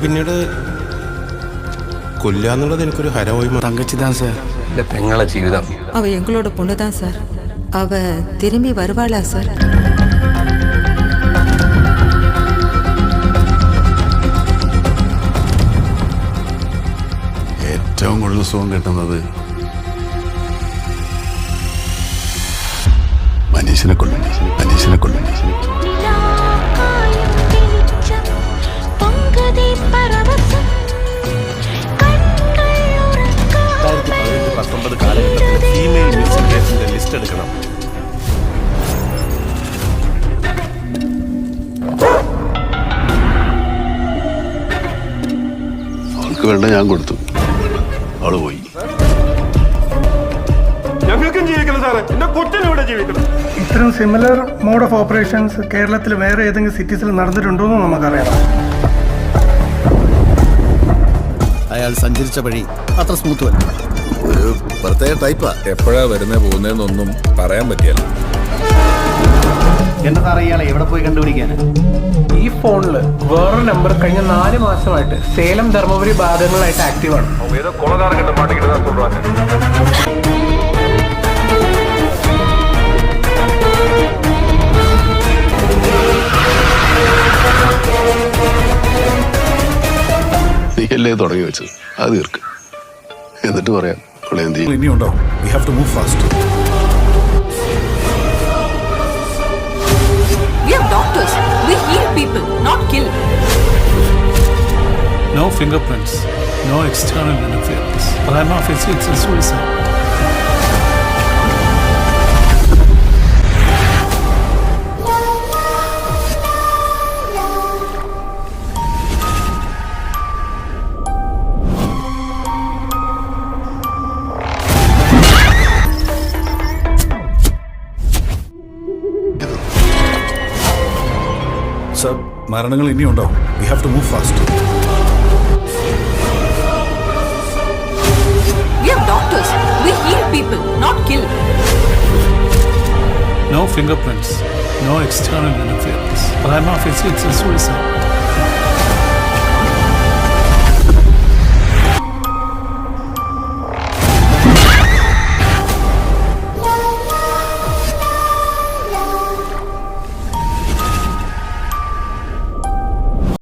പിന്നീട് കൊല്ലാന്നുള്ളത് എനിക്കൊരു ഹരമായി. തങ്കച്ചിതാ സാർ இந்த பெங்கள ஜீவிதம் அவ எங்களோட பொண்ணு தான் சார். அவ திரும்பி வருவாளா சார்? ഏറ്റവും കൂടുതൽ സുഖം കിട്ടുന്നത് മനീഷിനെ കൊല്ലും. കാലഘട്ടത്തിൽ ഫീമെയിൽ മ്യൂസിക് ഡയറക്ടറിന്റെ ലിസ്റ്റ് എടുക്കണം. അവൾക്ക് വേണ്ട ഞാൻ കൊടുത്തു, അവള് പോയി. ഞങ്ങൾക്കും ജീവിക്കണം സാറേ, എന്റെ കൊച്ചിനിവിടെ ജീവിക്കണം. ഇത്തരം സിമിലർ മോഡ് ഓഫ് ഓപ്പറേഷൻസ് കേരളത്തിൽ വേറെ ഏതെങ്കിലും സിറ്റീസിൽ നടന്നിട്ടുണ്ടോ എന്ന് നമുക്കറിയാം. അയാൾ സഞ്ചരിച്ച വഴി അത്ര സ്മൂത്ത് അല്ല. ഒരു പ്രത്യേക ടൈപ്പാ. എപ്പോഴാ വരുന്നേ പോകുന്നതെന്നൊന്നും പറയാൻ പറ്റിയല്ല. എന്താ സാറേ ഇയാളെ എവിടെ പോയി കണ്ടുപിടിക്കാൻ? ഈ ഫോണിൽ വേറൊരു നമ്പർ കഴിഞ്ഞ 4 മാസമായിട്ട് സേലം ധർമ്മപുരി ഭാഗങ്ങളായിട്ട് ആക്റ്റീവാണ്. നീയല്ലേ തുടങ്ങി വെച്ചത്, അത് തീർക്ക്. എന്നിട്ട് പറയാം അവളെ എന്ത് ചെയ്യും. ഇനിയുണ്ടോ? We have to move fast. We are doctors. We heal people, not kill. No fingerprints, no external interference. Prima facie, it's a suicide. Sir, മരണങ്ങൾ ഇനിയുണ്ടോ? We have to move fast. We are doctors. We heal people, not kill. No fingerprints, no external interference. Prima facie, it's a suicide.